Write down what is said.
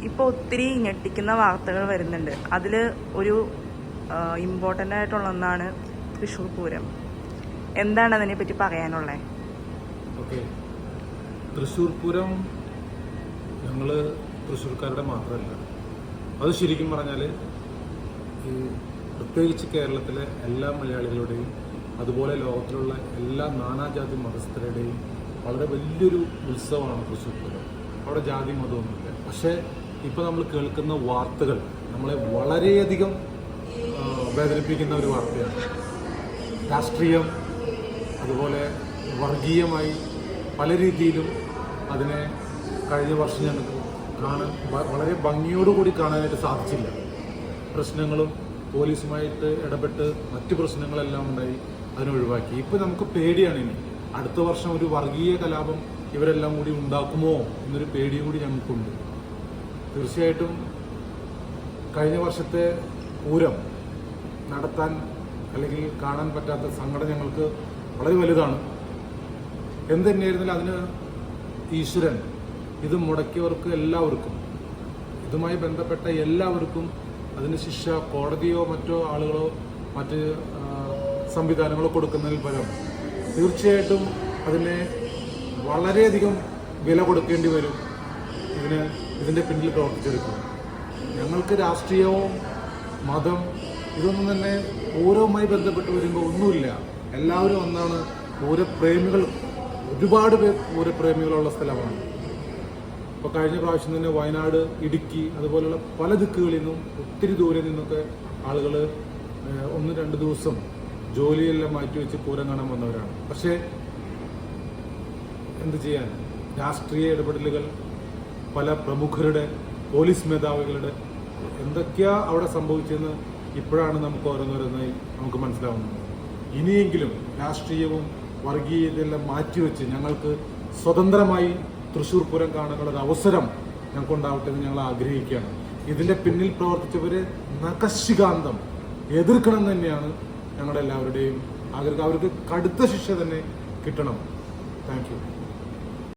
ഇപ്പോൾ ഒത്തിരി ഞെട്ടിക്കുന്ന വാർത്തകൾ വരുന്നുണ്ട്. അതിൽ ഒരു ഇമ്പോർട്ടൻ്റ് ആയിട്ടുള്ള ഒന്നാണ് തൃശ്ശൂർ പൂരം. എന്താണ് അതിനെപ്പറ്റി പറയാനുള്ളത്? ഓക്കെ, തൃശ്ശൂർ പൂരം ഞങ്ങൾ തൃശ്ശൂർക്കാരുടെ മാത്രമല്ല, അത് ശരിക്കും പറഞ്ഞാൽ ഈ പ്രത്യേകിച്ച് കേരളത്തിലെ എല്ലാ മലയാളികളുടെയും അതുപോലെ ലോകത്തിലുള്ള എല്ലാ നാനാജാതി മതസ്ഥരുടെയും വളരെ വലിയൊരു ഉത്സവമാണ് തൃശ്ശൂർ പൂരം. അവിടെ ജാതി മതമൊന്നുമില്ല. പക്ഷേ ഇപ്പോൾ നമ്മൾ കേൾക്കുന്ന വാർത്തകൾ നമ്മളെ വളരെയധികം വേദനിപ്പിക്കുന്ന ഒരു വാർത്തയാണ്. രാഷ്ട്രീയം അതുപോലെ വർഗീയമായി പല രീതിയിലും അതിനെ കഴിഞ്ഞ വർഷം ഞങ്ങൾക്ക് വളരെ ഭംഗിയോടുകൂടി കാണാനായിട്ട് സാധിച്ചില്ല. പ്രശ്നങ്ങളും പോലീസുമായിട്ട് ഇടപെട്ട് മറ്റു പ്രശ്നങ്ങളെല്ലാം ഉണ്ടായി, അതിനൊഴിവാക്കി. ഇപ്പോൾ നമുക്ക് പേടിയാണ്. ഇനി അടുത്ത വർഷം ഒരു വർഗീയ കലാപം ഇവരെല്ലാം കൂടി ഉണ്ടാക്കുമോ എന്നൊരു പേടിയും കൂടി ഞങ്ങൾക്കുണ്ട്. തീർച്ചയായിട്ടും കഴിഞ്ഞ വർഷത്തെ പൂരം നടത്താൻ അല്ലെങ്കിൽ കാണാൻ പറ്റാത്ത സങ്കടം ഞങ്ങൾക്ക് വളരെ വലുതാണ്. എന്തുതന്നെയായിരുന്നാലും അതിന് ഈശ്വരൻ ഇത് മുടക്കിയവർക്ക് എല്ലാവർക്കും, ഇതുമായി ബന്ധപ്പെട്ട എല്ലാവർക്കും അതിന് ശിക്ഷ കോടതിയോ മറ്റോ ആളുകളോ മറ്റ് സംവിധാനങ്ങളോ കൊടുക്കുന്നതിൽ പരം തീർച്ചയായിട്ടും അതിനെ വളരെയധികം വില കൊടുക്കേണ്ടി വരും. ഇതിൻ്റെ പിന്നിൽ പ്രവർത്തിച്ചെടുക്കും. ഞങ്ങൾക്ക് രാഷ്ട്രീയവും മതം ഇതൊന്നും തന്നെ പൂരവുമായി ബന്ധപ്പെട്ട് വരുമ്പോൾ ഒന്നുമില്ല. എല്ലാവരും ഒന്നാണ്. പൂരപ്രേമികൾ ഒരുപാട് പേർ പൂരപ്രേമികളുള്ള സ്ഥലമാണ്. ഇപ്പോൾ കഴിഞ്ഞ പ്രാവശ്യം തന്നെ വയനാട്, ഇടുക്കി അതുപോലുള്ള പല ദിക്കുകളിൽ നിന്നും ഒത്തിരി ദൂരെ നിന്നൊക്കെ ആളുകൾ 1-2 ദിവസം ജോലിയെല്ലാം മാറ്റിവെച്ച് പൂരം കാണാൻ വന്നവരാണ്. പക്ഷേ എന്ത് ചെയ്യാൻ, രാഷ്ട്രീയ ഇടപെടലുകൾ, പല പ്രമുഖരുടെ, പോലീസ് മേധാവികളുടെ എന്തൊക്കെയാ അവിടെ സംഭവിച്ചെന്ന് ഇപ്പോഴാണ് നമുക്ക് ഓരോന്നോരോന്നായി നമുക്ക് മനസ്സിലാവുന്നത്. ഇനിയെങ്കിലും രാഷ്ട്രീയവും വർഗീയതയെല്ലാം മാറ്റിവെച്ച് ഞങ്ങൾക്ക് സ്വതന്ത്രമായി തൃശ്ശൂർ പൂരം കാണാനുള്ള ഒരു അവസരം ഞങ്ങൾക്കുണ്ടാവട്ടെ എന്ന് ഞങ്ങൾ ആഗ്രഹിക്കുകയാണ്. ഇതിൻ്റെ പിന്നിൽ പ്രവർത്തിച്ചവരെ നഖശികാന്തം എതിർക്കണം തന്നെയാണ് ഞങ്ങളുടെ എല്ലാവരുടെയും ആഗ്രഹം. അവർക്ക് കടുത്ത ശിക്ഷ തന്നെ കിട്ടണം. Thank you.